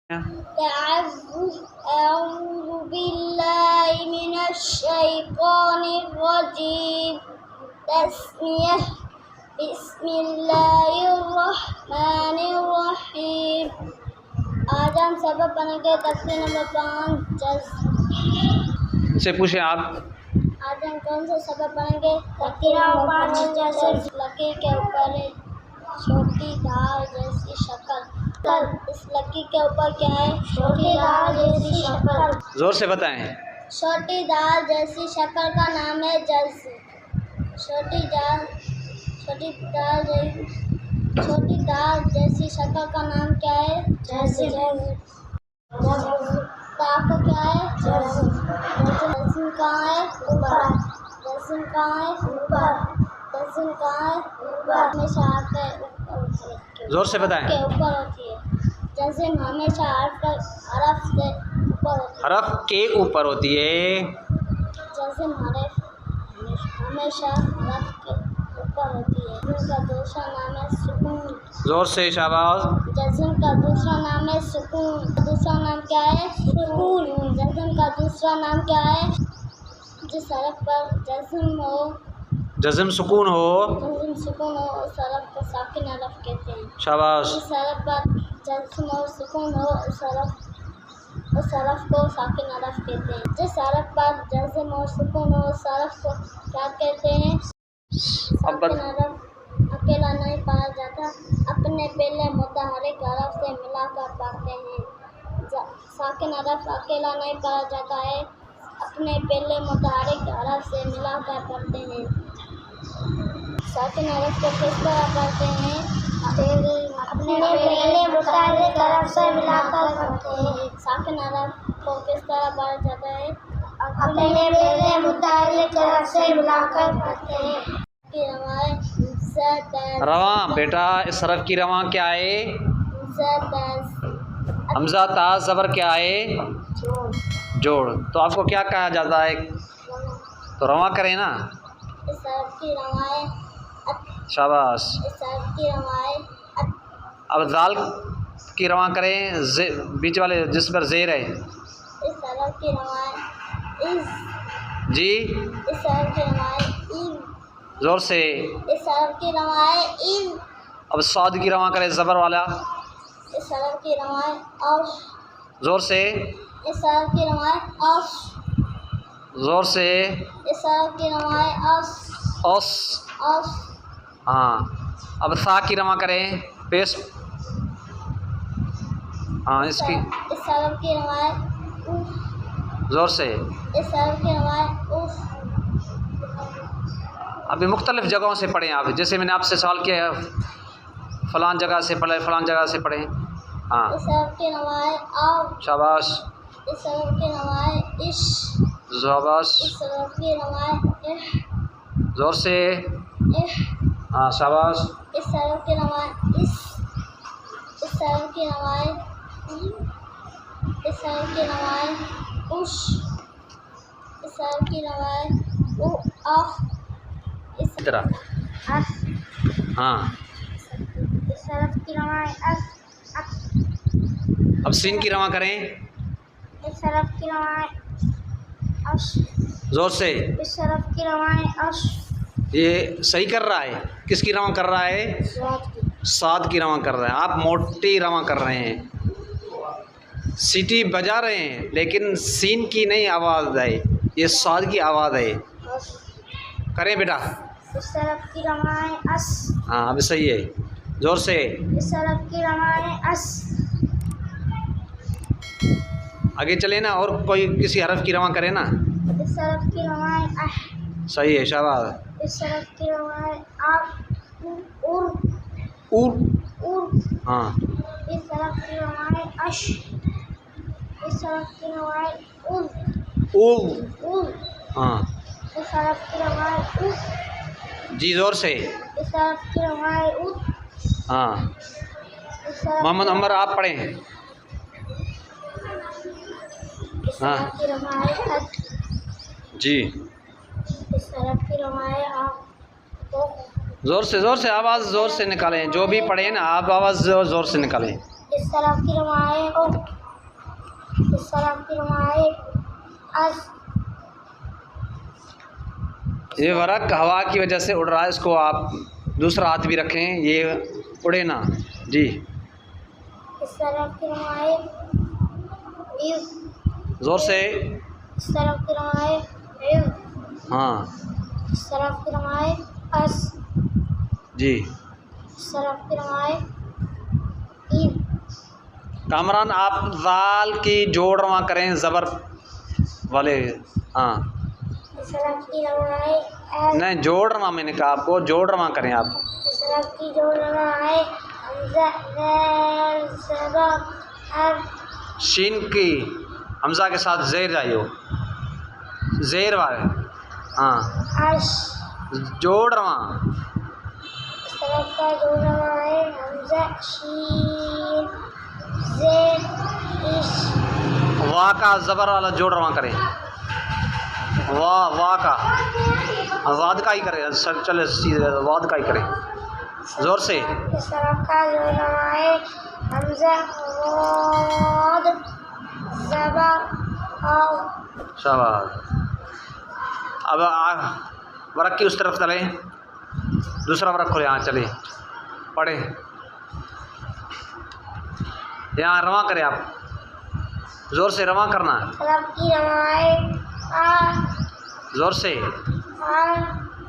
अऊज़ु बिल्लाहि मिनश शैतानिर रजीम। तस्मियह बिस्मिल्लाहिर्रहमानिर्रहीम। आज हम सबक पढ़ेंगे तफसीर नंबर 5 से पूछे आप। आज हम कौन सा सबक पढ़ेंगे? तफसीर नंबर 5 जैसे लकीर के ऊपर छोटी धार जैसी शक्ल। इस लकीर के ऊपर क्या है? छोटी धार जैसी शक्ल। जोर से बताएं। छोटी धार जैसी शक्ल का नाम है जज़्म। छोटी धार जैसी शक्ल का नाम क्या है? जज़्म। ता को क्या है? जज़्म कहाँ है? ऊपर। जज़्म कहाँ है? ऊपर। जज़्म कहाँ है? ऊपर। हमेशा हाथ के ऊपर होती है। जोर से बताएं। के ऊपर होती है। जज़्म हमेशा हरफ से ऊपर होती है। हरफ के ऊपर होती है। जज़्म हमेशा हरफ के ऊपर होती है। जज़्म का दूसरा नाम है सुकून। जोर से शाबाश। जज़्म का दूसरा नाम है सुकून। दूसरा नाम क्या है? सुकून। जज़्म का दूसरा नाम क्या है? जिस हरफ पर जज़्म हो, जज़्म सुकून हो, उस हरफ को साकिन हरफ कहते हैं। शाबाश। जिस हरफ पर जज़्म और सुकून हो उस हरफ को साकिन हरफ कहते हैं। जिस हरफ पर जज़्म और सुकून हो उस हरफ को क्या कहते हैं? साकिन हरफ। अकेला नहीं पढ़ा जाता, अपने पहले मुतहर्रिक हरफ से मिलाकर पढ़ते हैं। साकिन हरफ अकेला नहीं पढ़ा जाता है, अपने पहले मुतहर्रिक हरफ से मिलाकर पढ़ते हैं। साकिन हरफ को किस तरह पढ़ते हैं? अपने पहले मुतहर्रिक हरफ से मिलाकर पढ़ते हैं। साकिन हरफ को किस तरह पढ़ा जाता है? अपने पहले मुतहर्रिक हरफ से मिलाकर पढ़ते हैं। रवा बेटा, इस हरफ की रवा क्या है? हमजा ता ज़बर क्या है? जोड़। तो आपको क्या कहा जाता है? तो रवा करें ना। इस हरफ की रवाएं। शाबाश। इस हरफ की रवाएं। अब दाल की रवा करें, बीच वाले जिस पर ज़ेर है। इस हरफ की रवाएं इस। जी। इस हरफ की रवाएं इन। जोर से। इस हरफ की रवाएं इन। अब साद की रवा करें, ज़बर वाला। इस हरफ की रवाएं औश। जोर से। इस हरफ की रवाएं औश। जोर से। इस हरफ की रवाएं औश। औस। औश। हाँ। अब सा की रवा करें, पेश। हाँ इसकी। इस हरफ की रवाएं उफ। जोर से। इस हरफ की रवाएं उफ। अभी मुख्तलिफ जगहों से पढ़ें आप। जैसे मैंने आपसे सवाल किया, फ़लान जगह से पढ़े, फ़लान जगह से पढ़ें। हाँ। इस हरफ की रवाएं आव। शाबाश। इस हरफ की रवाएं इश। शाबाश। इस हरफ की रवाएं इह। जोर से। इह। हाँ शाबाश। इस हरफ की रवाएं इस। इस हरफ की रवाएं इस हरफ की रवाएं उश। इस हरफ की रवाएं उ आफ। इस तरह। अफ। हाँ। इस हरफ की रवाएं अफ। अब सीन की रवा करें। इस हरफ की रवाएं अश। जोर से। इस हरफ की रवाएं अश। ये सही कर रहा है। किसकी रवा कर रहा है? साद की रवा कर रहा है। आप मोटी रवा कर रहे हैं, सीटी बजा रहे हैं, लेकिन सीन की नहीं आवाज़ है, ये साद की आवाज़ है। करें बेटा। इस हरफ की रवाएं अस। हाँ अब सही है। जोर से। इस हरफ की रवाएं अस। आगे चले ना, और कोई किसी हरफ की रवा करे ना। इस हरफ की रवाएं अह। सही है, शाबाश। इस हरफ की रवाएं आप उर। उर। उर। हाँ। इस हरफ की रवाएं अश। इस हरफ की रवाएं उल। उल। उल। हाँ। इस हरफ की रवाएं उस। जी जोर से। इस हरफ की रवाएं उस। हाँ। मोहम्मद अमर आप पढ़ें। इस हरफ की रवाएं अद। जी। इस हरफ की रवाएं आप। जोर से आवाज़ जोर से निकालें। जो भी पढ़े ना आप आवाज़ जोर से निकालें। इस तरफ की रवाएं ओ। इस सरफ की रवाए अस। ये वरक हवा की वजह से उड़ रहा है, इसको आप दूसरा हाथ भी रखें, ये उड़े ना जी। इस सरफ की रवाए इव। ज़ोर से। इस तरफ की रवाए इव। हाँ इस तरफ की रवाए अस। जी। इस तरफ की रवाए इव। कामरान आप जाल की जोड़ रवा करें ज़बर वाले। हाँ इस तरफ की रवाए एस। नहीं, जोड़ रवा, मैंने कहा आपको जोड़ रवा करें आप। इस तरफ की जो रवाए हमजा ज़ेर ज़बर अर। शीन की हमज़ा के साथ ज़ेर जाइयो, ज़ेर वाले। हाँ अर्श। जोड़ रवा। इस तरफ का जो रवाए हमजा शीन ज़ेर इश। वाह का ज़बर वाला जोड़ रवा करें, वाह वाह का वाद का ही करें, सर चले सीधे वाद का ही करें ज़ोर से। इस तरफ का जो रवाए हमजा वाद ज़बर औ। शाबाश। अब वरक की उस तरफ चलें, दूसरा वरक खोले, यहाँ चले पढ़े, यहाँ रवा करें आप, ज़ोर से रवा करना, तरफ की रवाए आ। ज़ोर से। आ।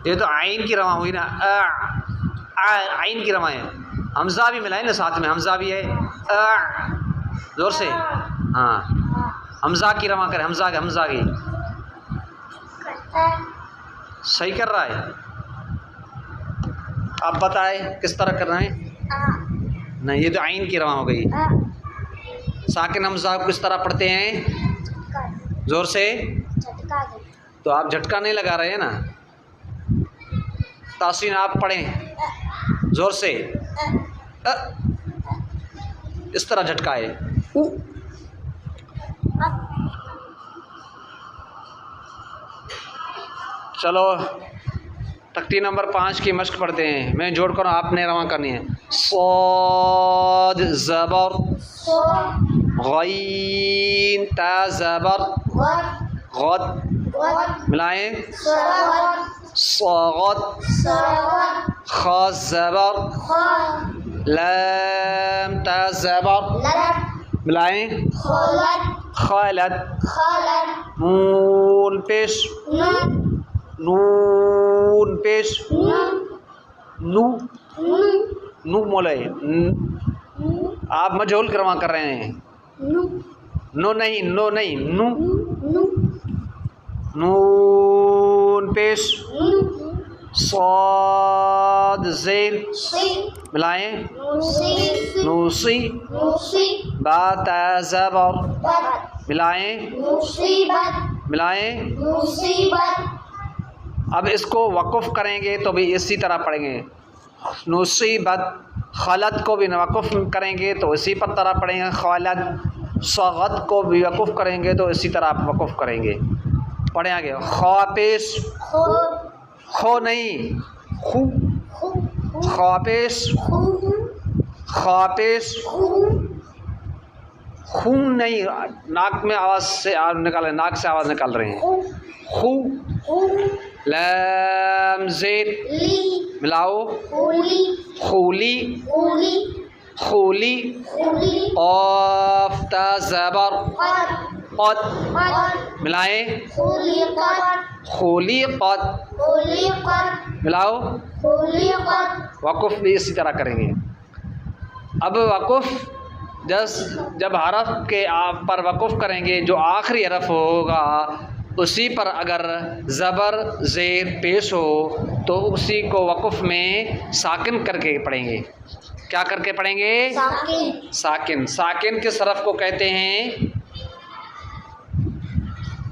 ये तो आइन की रवा हुई ना, आइन की रवा है, हमज़ा भी मिलाए ना साथ में, हमज़ा भी है, ज़ोर से। हाँ हमज़ा की रवा करें, हमज़ा की सही कर रहा है। आप बताएं किस तरह करना है। नहीं, ये तो आइन की रवा हो गई। साकिन हमज़ा को किस तरह पढ़ते हैं, ज़ोर से। तो आप झटका नहीं लगा रहे हैं ना, तासीन आप पढ़ें ज़ोर से। इस तरह झटकाए। चलो तख्ती नंबर 5 की मश्क पढ़ते हैं, मैं जोड़ कर आपने रवा करनी है। सौद ज़बर गईन ता ज़बर गद मिलाएं। सौद ख ज़बर लम ता ज़बर मिलाएं। खलत नून पेश, नून पेश, नू नू मोले। आप मजहूल करवा कर रहे हैं, नो नहीं, नो नहीं, नू। नून पेश, साद ज़ेर मिलाएं। नूसी बा ता ज़बर मिलाएं, मिलाएं। अब इसको वक़ुफ़ करेंगे तो भी इसी तरह पढ़ेंगे। नुसीबत खलत को भी वक़ुफ़ करेंगे तो इसी पर तरह पढ़ेंगे। खलत सगत को भी वक़ुफ़ करेंगे तो इसी तरह आप वक़ुफ़ करेंगे। पढ़े आगे। ख़ापेश, खो नहीं, खू, ख़ापेश, ख़ापेश, खून नहीं, नाक में आवाज़ से निकालें, नाक से आवाज़ निकाल रहे हैं। खू लम ज़ेर मिलाओ। खूली, खूली क़ाफ़ ता ज़बर क़द मिलाएं। खुलिक़त मिलाओ। वक़ुफ़ भी इसी तरह करेंगे। अब वक़ुफ़ जब हरफ के आप पर वक़ुफ़ करेंगे, जो आखिरी हरफ होगा उसी पर अगर ज़बर ज़ेर पेश हो तो उसी को वक़ुफ़ में साकिन करके पढ़ेंगे। क्या करके पढ़ेंगे? साकिन। साकिन, साकिन किस हरफ को कहते हैं?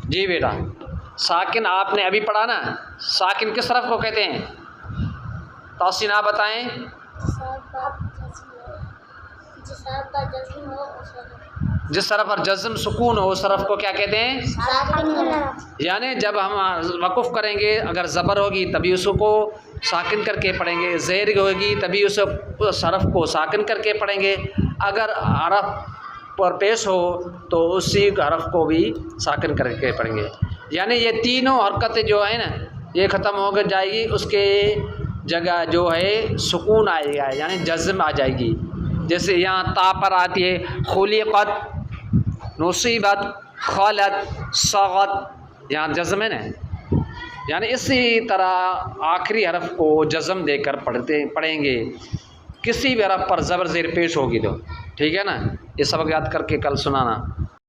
जी बेटा, साकिन आपने अभी पढ़ा ना, साकिन किस हरफ को कहते हैं? तौसीन आप बताएं। जिस तरफ पर जज़्म सुकून हो उस तरफ को क्या कहते हैं? यानी जब हम वक़ुफ़ करेंगे, अगर ज़बर होगी तभी उसको साकिन करके पढ़ेंगे, ज़ेर होगी तभी उस हरफ को साकिन करके पढ़ेंगे। अगर हरफ पर पेश हो तो उसी हरफ को भी साकिन करके पढ़ेंगे। यानी ये तीनों हरकतें जो है ना ये ख़त्म हो कर जाएगी, उसके जगह जो है सुकून आएगा, यानी जज़्म आ जाएगी। जैसे यहाँ ता पर आती है खुलिक़त, नुसीबत, खलत, सग़त, यहाँ जज़्म है ना। यानी इसी तरह आखिरी हरफ को जज़्म देकर पढ़ेंगे। किसी भी हरफ पर ज़बर ज़ेर पेश होगी तो ठीक है ना। ये सबक याद करके कल सुनाना।